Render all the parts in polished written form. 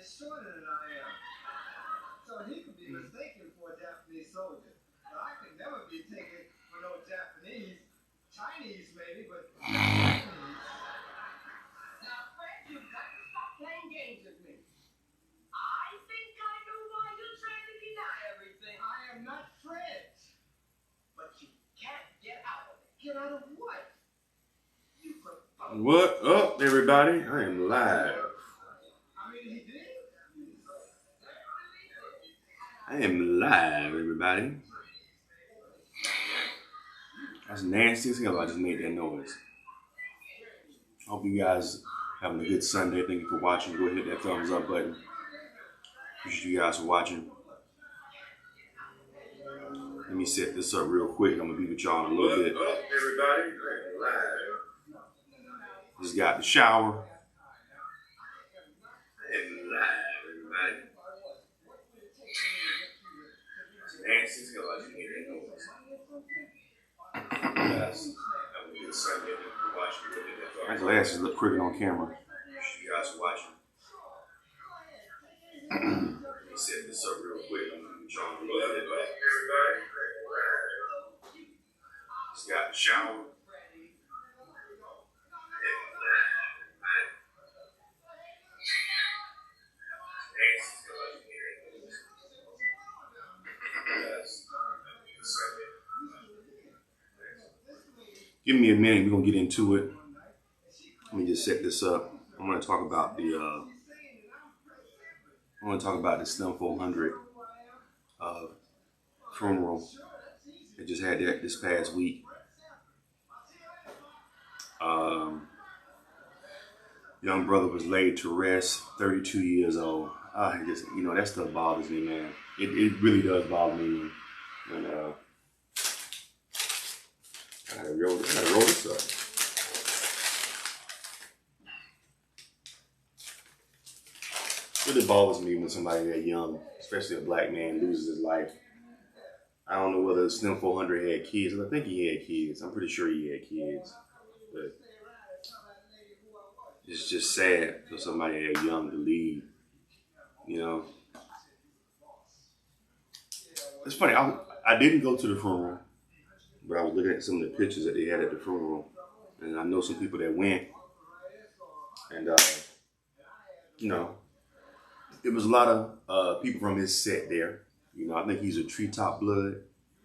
is shorter than I am. So he could be mistaken for a Japanese soldier. But I could never be taken for no Japanese. Chinese maybe, but Japanese. Now, Fred, you've got to stop playing games with me. I think I know why you're trying to deny everything. I am not Fred. But you can't get out of it. Get out of what? You propose. What up, everybody? I am live. I mean, he did? I am live, everybody. That's nasty as hell. I just made that noise. Hope you guys having a good Sunday. Thank you for watching. Go ahead and hit that thumbs up button. Appreciate you guys for watching. Let me set this up real quick. I'm gonna be with y'all in a little bit. What up, everybody? I am live. Just got the shower. I am live, everybody. Nasty as hell. I just made that noise. Guys, have a good Sunday. Thank you for watching. Go ahead and hit that thumbs My up. glasses look crooked on camera. Appreciate you guys for watching. Let me set this up real quick. I'm gonna be with y'all in a little bit. What up, everybody? Just got the shower. Give me a minute. We're gonna get into it. Let me just set this up. I'm gonna talk about the STEM 400 funeral. I just had that this past week. Young brother was laid to rest, 32 years old. That stuff bothers me, man. It really does bother me. And I gotta roll this up. It really bothers me when somebody that young, especially a black man, loses his life. I don't know whether STEM 400 had kids. I think he had kids. I'm pretty sure he had kids. But it's just sad for somebody that young to leave. You know? It's funny. I didn't go to the funeral, but I was looking at some of the pictures that they had at the funeral. And I know some people that went. And, it was a lot of people from his set there. You know, I think he's a Treetop Blood.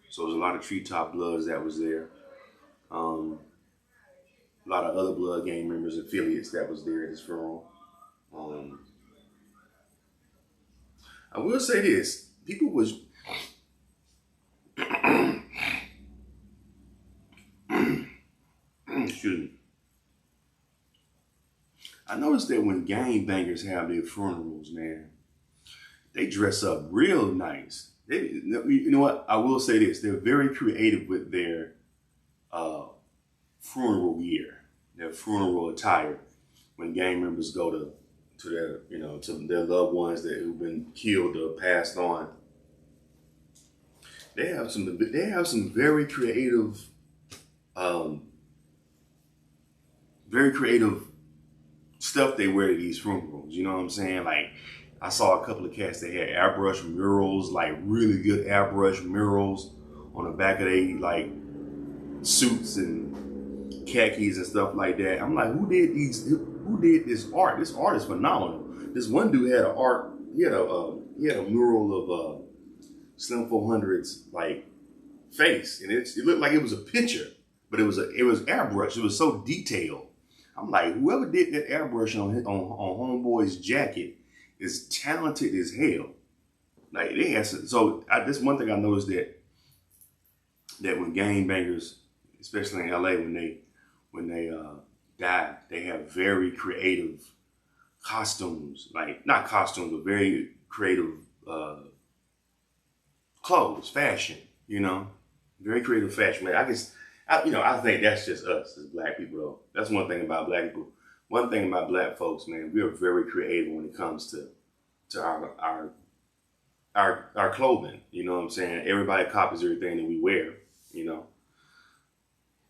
So there's a lot of Treetop Bloods that was there. A lot of other Blood Gang members, affiliates that was there at his funeral. I will say this. People was... Excuse me. I noticed that when gangbangers have their funerals, man, they dress up real nice. You know what? I will say this. They're very creative with their funeral gear, their funeral attire. When gang members go to their, to their loved ones who've been killed or passed on, they have some very creative, stuff they wear to these funerals. You know what I'm saying? Like, I saw a couple of cats that had airbrush murals, like really good airbrush murals on the back of their like suits and khakis and stuff like that. I'm like, who did this art? This art is phenomenal. This one dude had he had a mural of STEM 400's like face, and it looked like it was a picture, but it was airbrush. It was so detailed. I'm like, whoever did that airbrush on Homeboy's jacket is talented as hell. Like, they had this one thing I noticed that when gangbangers, especially in LA, when they die, they have very creative costumes. Like, not costumes, but very creative clothes, fashion. Very creative fashion. Man, I think that's just us as black people, though. That's one thing about black people. One thing about black folks, man, we are very creative when it comes to our clothing. You know what I'm saying? Everybody copies everything that we wear,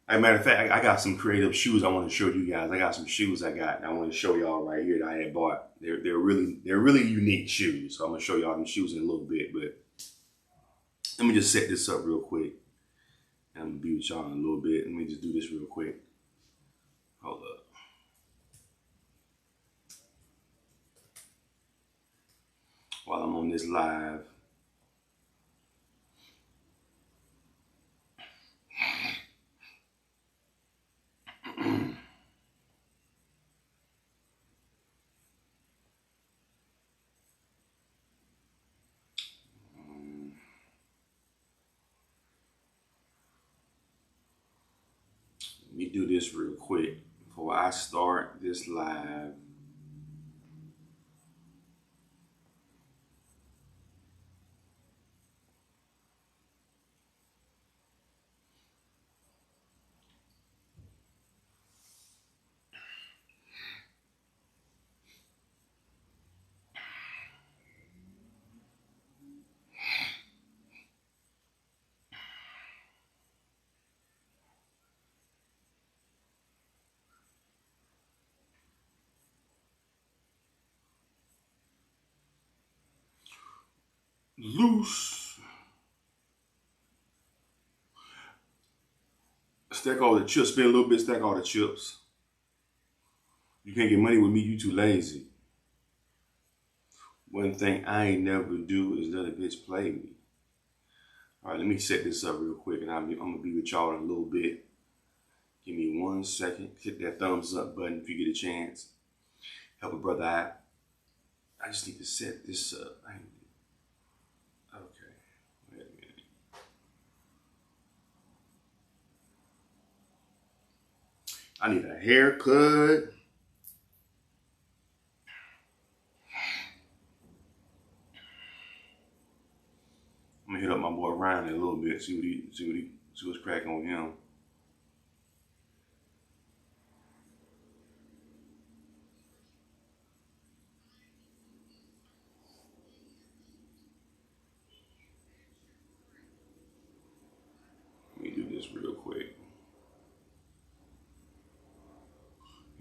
As a matter of fact, I got some creative shoes I want to show you guys. I got some shoes I want to show y'all right here that I had bought. They're really unique shoes. So I'm gonna show y'all them shoes in a little bit, but let me just set this up real quick. And I'm gonna be with y'all in a little bit. Let me just do this real quick. Hold up. While I'm on this live. Let me do this real quick before I start this live. Loose. Stack all the chips. Spend a little bit, stack all the chips. You can't get money with me, you too lazy. One thing I ain't never do is let a bitch play me. All right, let me set this up real quick and I'm gonna be with y'all in a little bit. Give me 1 second. Hit that thumbs up button if you get a chance. Help a brother out. I just need to set this up. Okay, wait a minute. I need a haircut. I'm gonna hit up my boy Ryan in a little bit, see what's cracking with him. Let me do this real quick.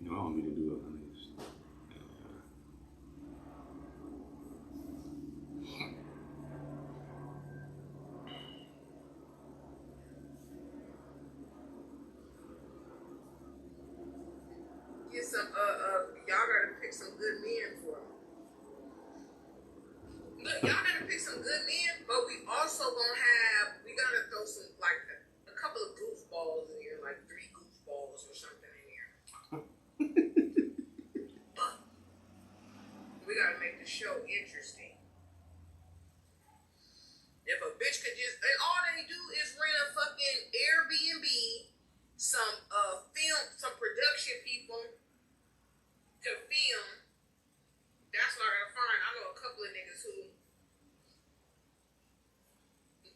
You know, I don't need to do it on this. Get some, y'all gotta pick some good men for me. Look, y'all gotta pick some good men, but we also we gotta throw some, like, a couple of goofballs in here, like 3 goofballs or something in here. We gotta make the show interesting. If a bitch could just, and all they do is rent a fucking Airbnb, some some production people to film. That's what I gotta find. I know a couple of niggas who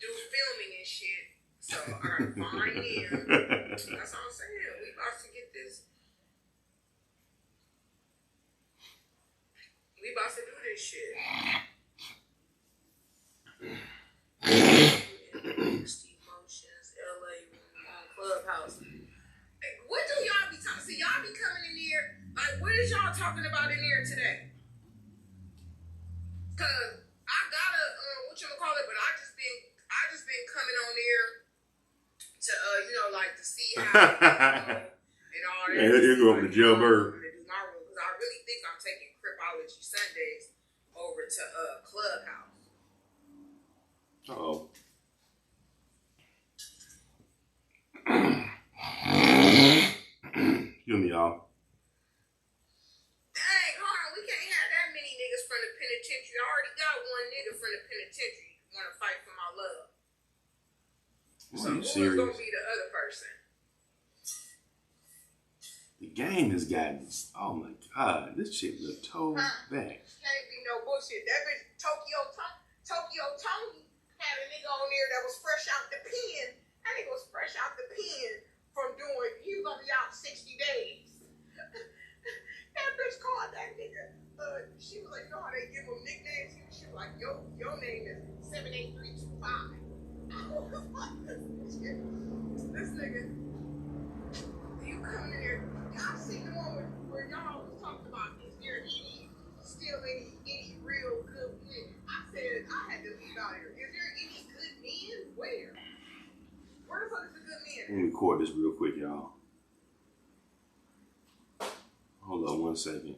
do filming and shit. So I gotta find them. That's all I'm saying. We about to get this. We about to do this shit. Emotions, LA, Clubhouse. What do y'all be talking? See, y'all be coming in here. Like, what is y'all talking about in here today? Cause I gotta, call it, but I just been coming on here to, like to see how and all that. Yeah, he'll go over to jailbird. Because I really think I'm taking Cripology Sundays over to Clubhouse. Uh-oh. Hear me, y'all. Dang, hold on. We can't have that many niggas from the penitentiary. I already got one nigga from the penitentiary want to fight for my love. So who's going to be the other person? The game has gotten, oh my God, this shit look toe back. Can't be no bullshit. That bitch, Tokyo Tony had a nigga on there that was fresh out the pen. That nigga was fresh out the pen from doing, he was going to be out 60 days. That bitch called that nigga. She was like, no, they give him nicknames. She was like, your name is 78325. This nigga. you coming in there? I seen the one where y'all was talking about is there any real good men? I said I had to leave out here. Is there any good men? Where? Where the fuck is the good men? Let me record this real quick, y'all. Hold on 1 second.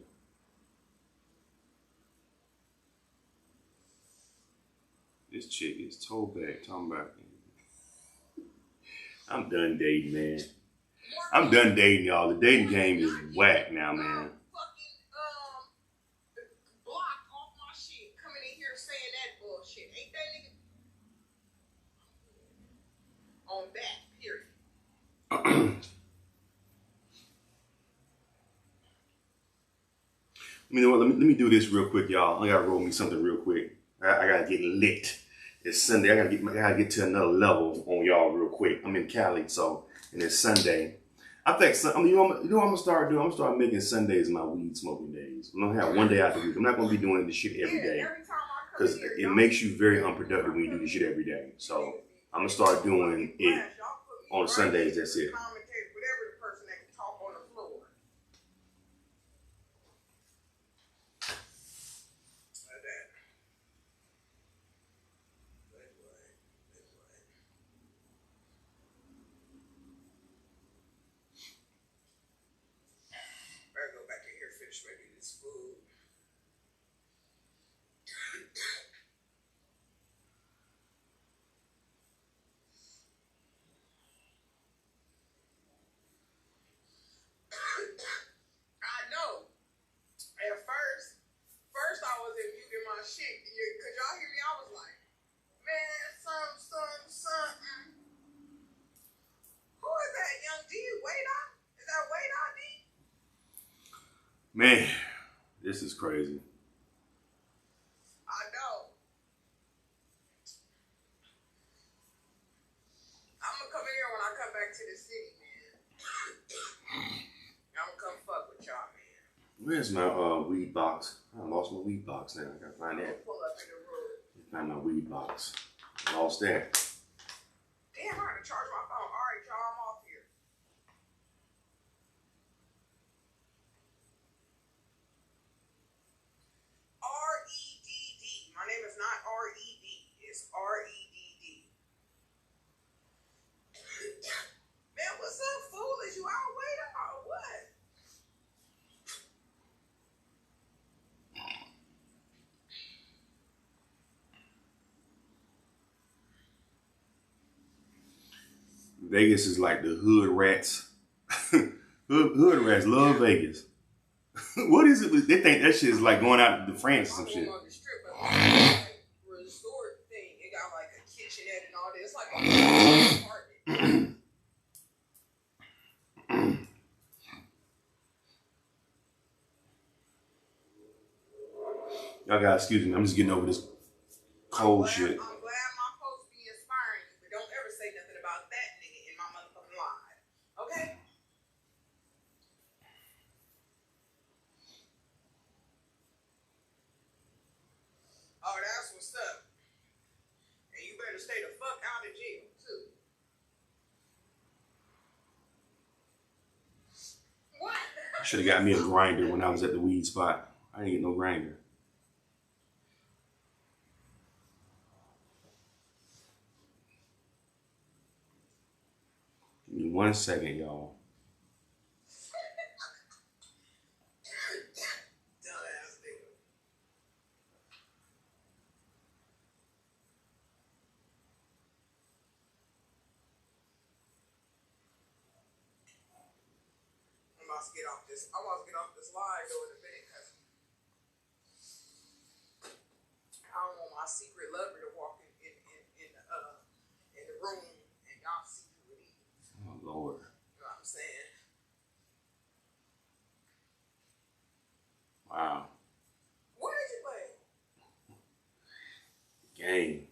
This chick is toe back talking about. I'm done dating, man. I'm done dating, y'all. The dating game is whack now, man. Block off my shit coming in here saying that bullshit. Ain't that nigga on that, period. You know what? Let me do this real quick, y'all. I gotta roll me something real quick. I gotta get lit. It's Sunday. I gotta get to another level on y'all real quick. I'm in Cali, so and it's Sunday. I think you know what I'm gonna start doing. I'm gonna start making Sundays my weed smoking days. I'm gonna have one day out the week. I'm not gonna be doing this shit every day because it makes you very unproductive when you do this shit every day. So I'm gonna start doing it on Sundays. That's it. Maybe this food. I know. At first I was muting my shit. Could y'all hear me? I was like, man, something. Who is that, Young D? Wait on? Is that Wait on D? Man, this is crazy. I know. I'm gonna come in here when I come back to the city, man. I'm gonna come fuck with y'all, man. Where's my weed box? I lost my weed box now. I gotta find that. Pull up in the room. Find my weed box. Lost that. Damn, I gotta charge my phone. All right, y'all, I'm off here. R-E-D-D. My name is not R-E-D. It's R-E-D-D. Man, what's up, fool? Is you out waiting or what? Vegas is like the hood rats. hood rats love Vegas. What is it? They think that shit is like going out to France or some shit. On the strip, like resort thing. It got like a kitchenette and all this. It's like a apartment. Y'all gotta excuse me. I'm just getting over this cold shit. I'm glad my post be inspiring you, but don't ever say nothing about that nigga in my motherfucking live. Okay? Oh, that's what's up. And you better stay the fuck out of jail, too. What? I should have got me a grinder when I was at the weed spot. I didn't get no grinder. Give me 1 second, y'all. Dumbass nigga. I'm about to get off this. I want to get off this live though in a minute because I don't want my secret lover to walk in the room and y'all see who it is. Oh, Lord. You know what I'm saying? Wow. What did you play? Game.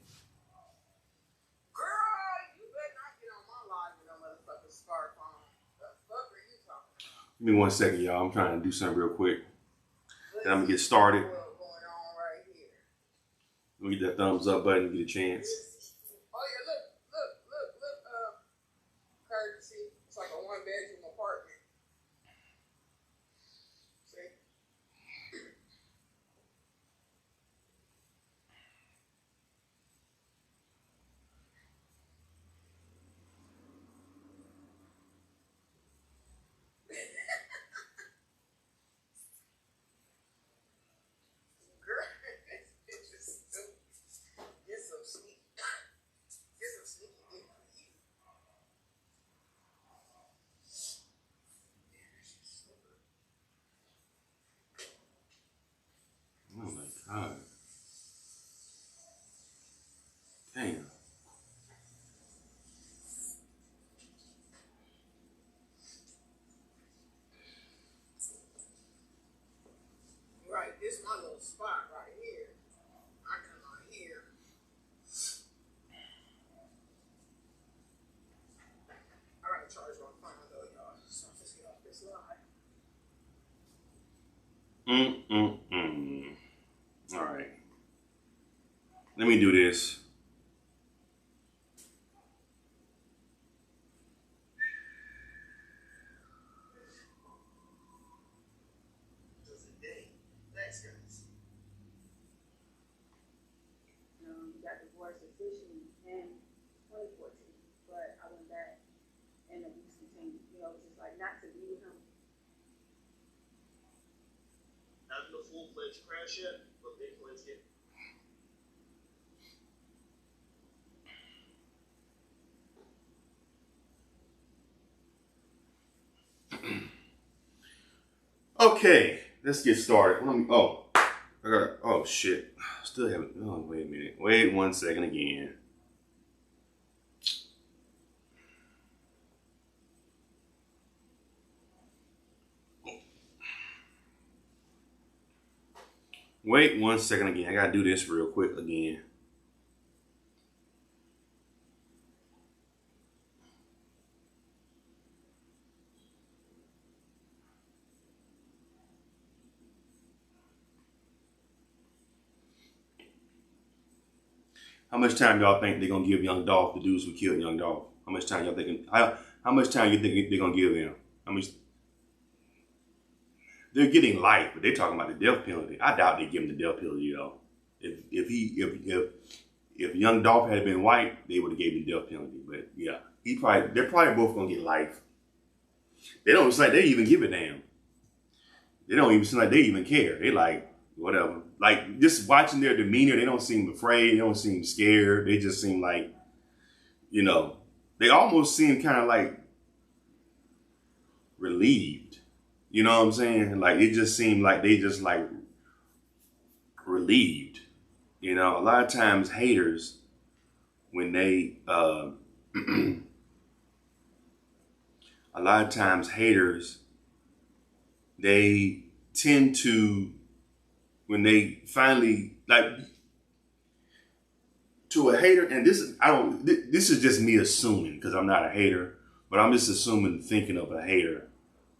Girl, you better not get on my live with no motherfucking scarf on. The fuck are you talking about? Give me 1 second, y'all. I'm trying to do something real quick. Then I'm gonna get started. What's going on right here? Let me get that thumbs up button and get a chance. Oh yeah, look, courtesy. It's like a 1-bedroom apartment. spot right here. I come out here. I gotta charge my phone though, y'all. So I'm just get off this line. All right. Let me do this. Thanks, guys. Got divorced officially in 2014, but I went back and we continued. Just like not to be with him. Not the full-fledged crash yet, but big plans yet. Okay, let's get started. Oh shit. Still haven't. Oh, wait a minute. Wait 1 second again. Wait 1 second again. I gotta do this real quick again. How much time y'all think they're gonna give Young Dolph, the dudes who killed Young Dolph? How much time y'all thinking? How much time you think they're gonna give them? How much? They're getting life, but they're talking about the death penalty. I doubt they give him the death penalty though. If Young Dolph had been white, they would have gave him the death penalty. But yeah, they're probably both gonna get life. They don't seem like they even give a damn. They don't even seem like they even care. They like whatever. Like just watching their demeanor, they don't seem afraid. They don't seem scared. They just seem like, they almost seem kind of like relieved. You know what I'm saying? Like it just seemed like they just like relieved. A lot of times haters, when they a lot of times haters, they tend to, when they finally, like, to a hater, and this is just me assuming, because I'm not a hater, but I'm just assuming, thinking of a hater,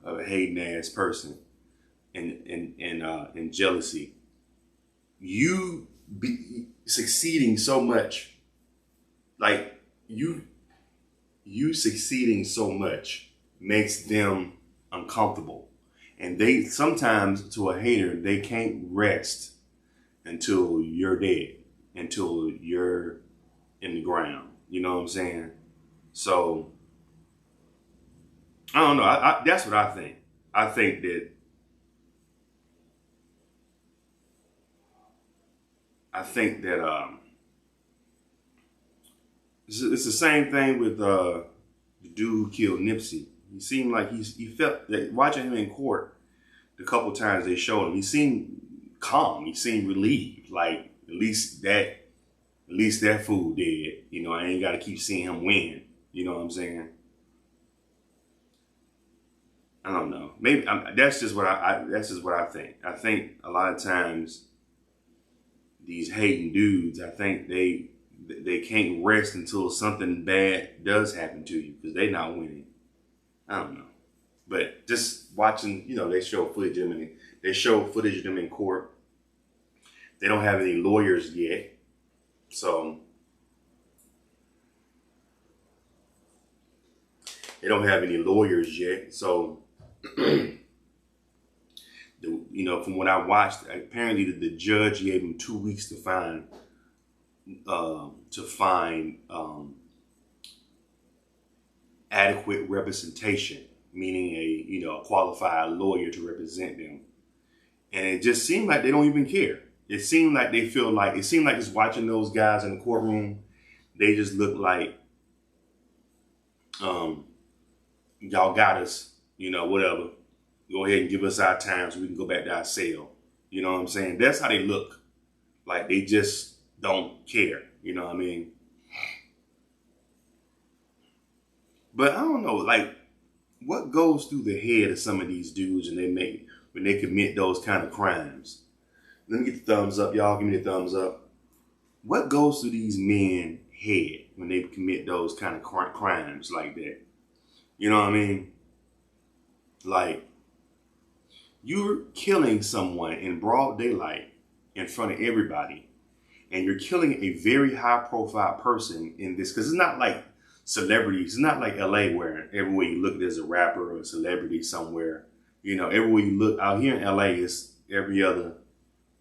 of a hating ass person, and jealousy. You be succeeding so much, like you succeeding so much makes them uncomfortable. And they sometimes, to a hater, they can't rest until you're dead, until you're in the ground. You know what I'm saying? So I don't know. That's what I think. I think that it's the same thing with the dude who killed Nipsey. He seemed like he felt that watching him in court the couple times they showed him, he seemed calm. He seemed relieved. Like at least that fool dead. I ain't got to keep seeing him win. You know what I'm saying? I don't know. Maybe that's just what I think. I think a lot of times these hating dudes, I think they can't rest until something bad does happen to you because they're not winning. I don't know. But just watching, they show footage of them in court. They don't have any lawyers yet. So they don't have any lawyers yet. So from what I watched, apparently the judge gave him 2 weeks to find adequate representation, meaning a qualified lawyer to represent them. And it just seemed like they don't even care. It seemed like just watching those guys in the courtroom, they just look like, y'all got us, whatever. Go ahead and give us our time so we can go back to our cell. You know what I'm saying? That's how they look. Like they just don't care. You know what I mean? But I don't know, like, what goes through the head of some of these dudes when they commit those kind of crimes? Let me get the thumbs up, y'all. Give me the thumbs up. What goes through these men's head when they commit those kind of crimes like that? You know what I mean? Like, you're killing someone in broad daylight in front of everybody, and you're killing a very high-profile person in this, because it's not like celebrities. It's not like LA where everywhere you look there's a rapper or a celebrity somewhere. You know, everywhere you look out here in LA is every other.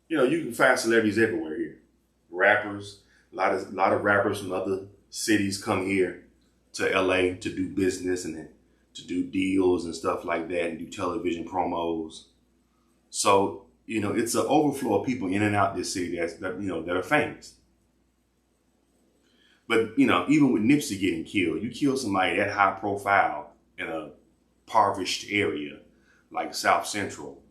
You know, you can find celebrities everywhere here. Rappers, a lot of rappers from other cities come here to LA to do business and to do deals and stuff like that and do television promos. So, you know, it's an overflow of people in and out this city that are famous. But, you know, even with Nipsey getting killed, you kill somebody that high profile in a impoverished area like South Central.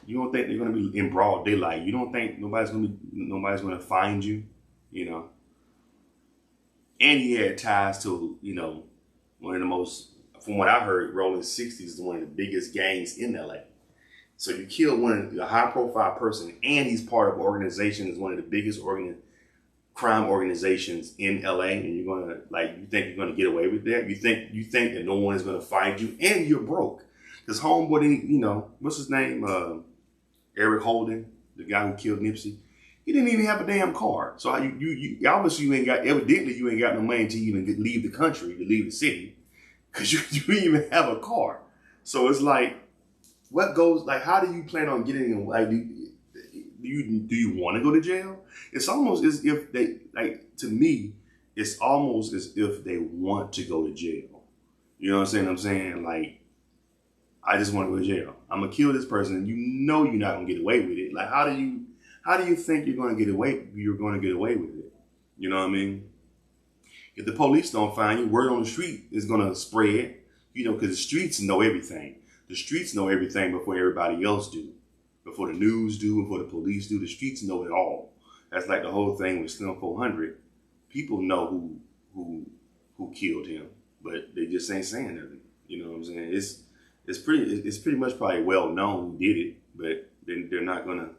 You don't think they're going to be in broad daylight. You don't think nobody's going to find you, you know. And he had ties to, you know, one of the most, from what I heard, Rolling 60s is one of the biggest gangs in LA. So you kill a high profile person, and he's part of an organization that's one of the biggest crime organizations in LA, and you're gonna, like, you think you're gonna get away with that? You think that no one is gonna find you, and you're broke. This homeboy, you know, what's his name? Eric Holden, the guy who killed Nipsey. He didn't even have a damn car. So you obviously evidently you ain't got no money to even leave the country, to leave the city, because you didn't even have a car. So it's like, what goes, like, how do you plan on getting in? Like, do you want to go to jail? It's almost as if they, like, to me, it's almost as if they want to go to jail. You know what I'm saying? Like, I just want to go to jail. I'm gonna kill this person, and you know you're not gonna get away with it. Like, how do you think you're gonna get away? You're gonna get away with it. You know what I mean? If the police don't find you, word on the street is gonna spread. You know, because the streets know everything. The streets know everything before everybody else do. Before the news do, before the police do, the streets know it all. That's like the whole thing with Slim 400. People know who killed him, but they just ain't saying nothing. You know what I'm saying? It's pretty much probably well known who did it, but they're not gonna,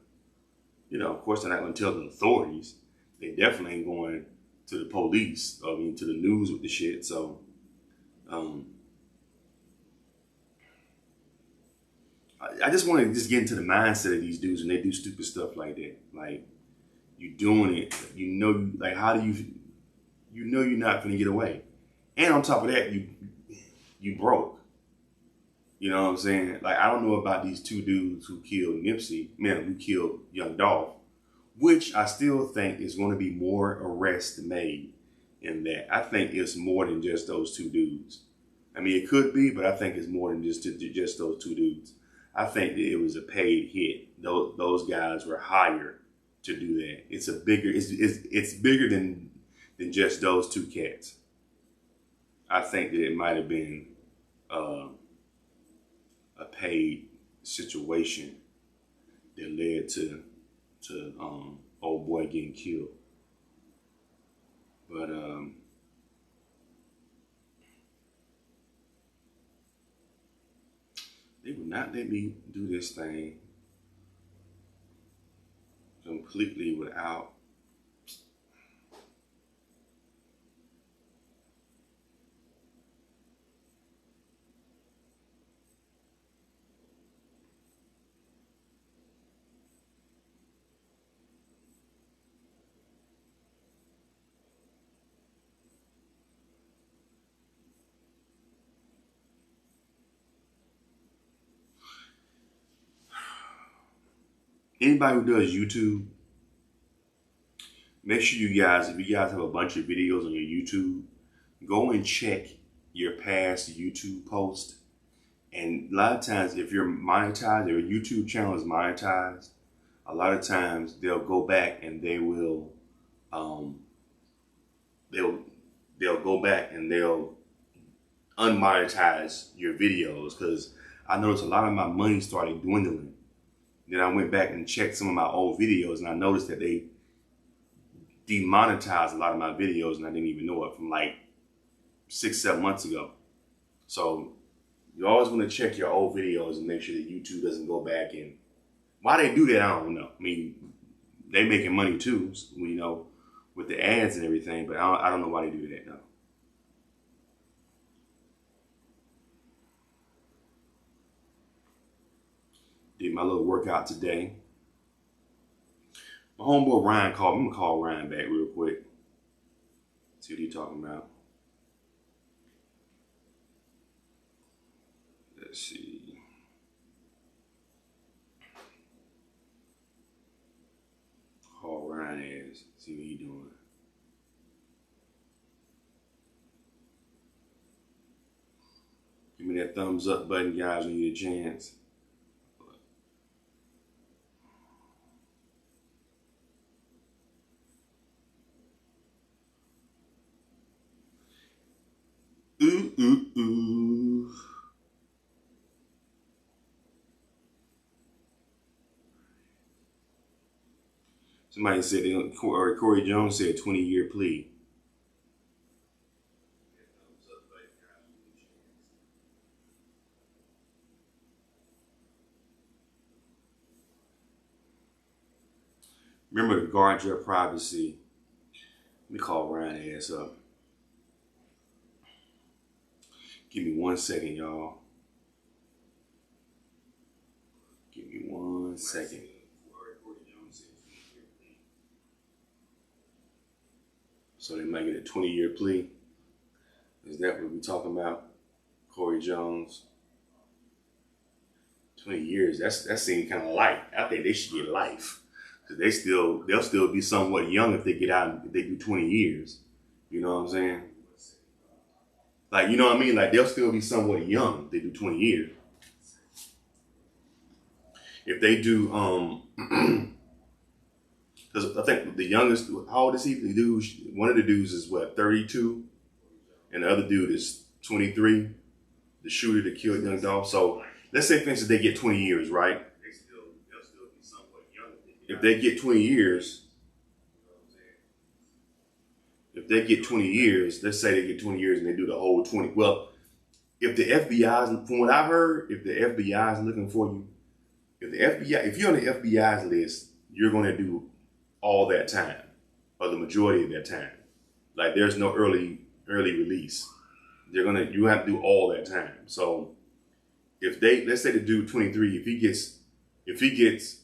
you know, of course they're not gonna tell the authorities. They definitely ain't going to the police, I mean, to the news with the shit. So, I just want to just get into the mindset of these dudes when they do stupid stuff like that. Like, you doing it, you know, like, how do you know you're not gonna get away, and on top of that, you broke. You know what I'm saying? Like, I don't know about these two dudes who killed Nipsey, who killed Young Dolph, which I still think is going to be more arrests made in that. I think it's more than just those two dudes. I mean, it could be, but I think it's more than just those two dudes. I think that it was a paid hit. Those guys were hired to do that. It's bigger than just those two cats. I think that it might have been a paid situation that led to old boy getting killed. But they would not let me do this thing completely without anybody who does YouTube. Make sure you guys, if you guys have a bunch of videos on your YouTube, go and check your past YouTube posts. And a lot of times, if you're monetized, your YouTube channel is monetized, a lot of times they'll go back and they'll go back and they'll unmonetize your videos, because I noticed a lot of my money started dwindling. Then I went back and checked some of my old videos, and I noticed that they demonetized a lot of my videos, and I didn't even know it, from like 6-7 months ago. So you always want to check your old videos and make sure that YouTube doesn't go back and, why they do that, I don't know. I mean, they making money too, you know, with the ads and everything. But I don't know why they do that now. Did my little workout today. My homeboy Ryan called me. I'm gonna call Ryan back real quick. See what he talking about. Let's see. Call Ryan is. See what he doing. Give me that thumbs up button, guys, when you get a chance. Ooh, ooh, ooh. Somebody said, Corey Jones said 20-year plea. Remember to guard your privacy. Let me call Ryan ass up. Give me 1 second, y'all. Give me 1 second. So they might get a 20-year plea. Is that what we're talking about? Corey Jones. 20 years, that seems kind of light. I think they should get life. Cause they'll still be somewhat young if they get out if they do 20 years. You know what I'm saying? Like, you know what I mean? Like, they'll still be somewhat young if they do 20 years. If they do, because I think the youngest, how old is he? The dude, one of the dudes is what, 32? And the other dude is 23. The shooter that killed Young Dolph. So let's say, for instance, they get 20 years, right? They'll still be somewhat young. If they get 20 years, let's say they get 20 years and they do the whole 20. Well, if the FBI, from what I heard, if the FBI is looking for you, if you're on the FBI's list, you're going to do all that time, or the majority of that time. Like, there's no early release. You have to do all that time. So if let's say the dude 23, if he gets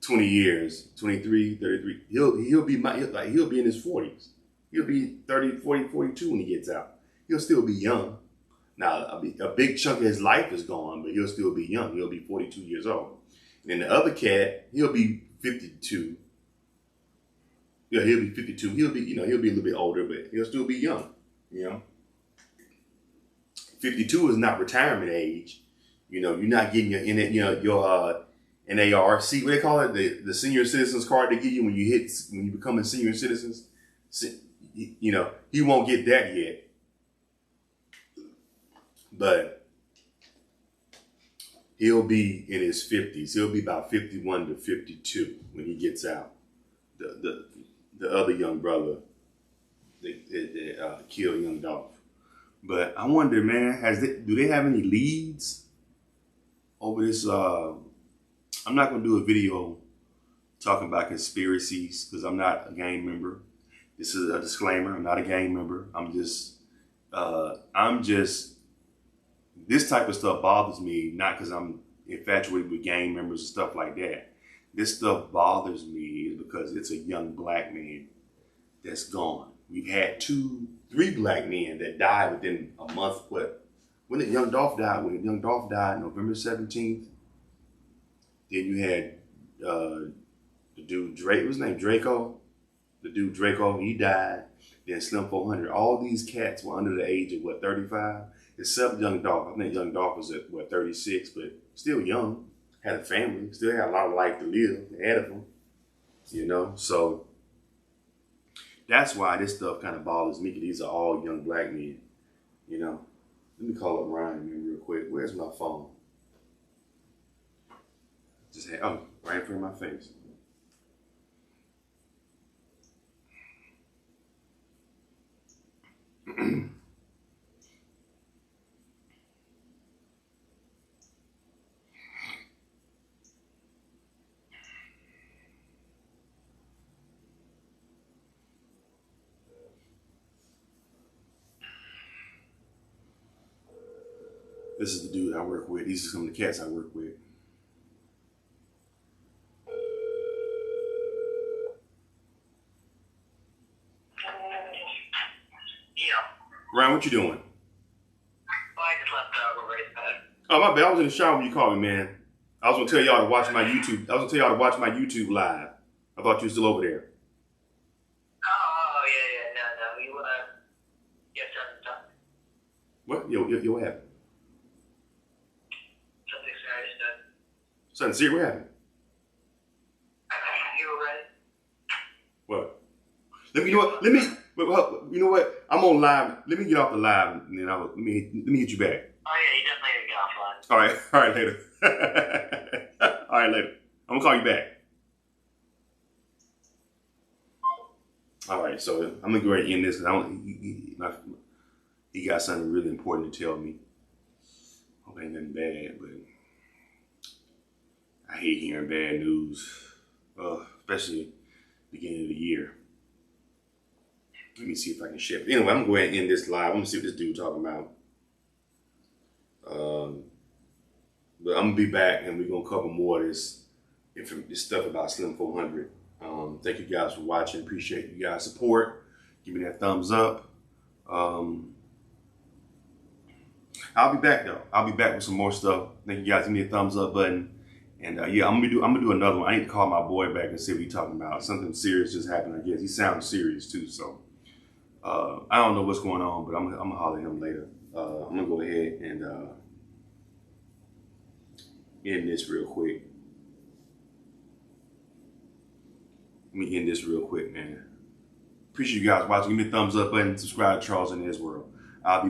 20 years, 23, 33, he'll be in his 40s. He'll be 30, 40, 42 when he gets out. He'll still be young. Now, a big chunk of his life is gone, but he'll still be young. He'll be 42 years old. And the other cat, he'll be 52. Yeah, he'll be 52. He'll be a little bit older, but he'll still be young. You know, 52 is not retirement age. You know, you're not getting your NARC, what they call it, the senior citizens card they give you when you become a senior citizens. You know, he won't get that yet. But he'll be in his 50s. He'll be about 51 to 52 when he gets out. The other young brother that killed Young Dolph. But I wonder, man, do they have any leads over this? I'm not going to do a video talking about conspiracies because I'm not a gang member. This is a disclaimer. I'm not a gang member. This type of stuff bothers me, not because I'm infatuated with gang members and stuff like that. This stuff bothers me because it's a young black man that's gone. We've had 3 black men that died within a month. When did Young Dolph die? When Young Dolph died, November 17th. Then you had the dude Drake. What was his name? Draco. The dude Draco, he died. Then Slim 400. All these cats were under the age of 35, except Young Dolph. I think Young Dolph was at 36, but still young. Had a family. Still had a lot of life to live ahead of him. You know, so that's why this stuff kind of bothers me, because these are all young black men. You know, let me call up Ryan real quick. Where's my phone? Right in front of my face. This is the dude I work with. These are some of the cats I work with. Ryan, what you doing? I just left over right back. Oh, my bad. I was in the shower when you called me, man. I was gonna tell y'all to watch my YouTube. I was gonna tell y'all to watch my YouTube live. I thought you were still over there. Oh, yeah, no, you, yes, something. What? Yo, what happened? Something serious done. Something serious? What happened? You were ready? What? You know what? I'm on live. Let me get off the live, and then let me hit you back. Oh, yeah, you definitely need to get offline. All right, later. All right, later. I'm gonna call you back. All right, so I'm gonna go ahead and end this because he got something really important to tell me. Hope ain't nothing bad, but I hate hearing bad news, especially beginning of the year. Let me see if I can share. Anyway, I'm gonna go ahead and end this live. I'm gonna see what this dude talking about. But I'm gonna be back and we're gonna cover more of this stuff about Slim 400. Thank you guys for watching. Appreciate you guys' support. Give me that thumbs up. I'll be back though. I'll be back with some more stuff. Thank you guys. Give me a thumbs up button. And yeah, I'm gonna do another one. I need to call my boy back and see what he's talking about. Something serious just happened. I guess he sounds serious too. So I don't know what's going on, but I'm gonna holler at him later. I'm gonna go ahead and end this real quick. Let me end this real quick, man. Appreciate you guys watching. Give me a thumbs up button. Subscribe to Charles in His World. I'll be back.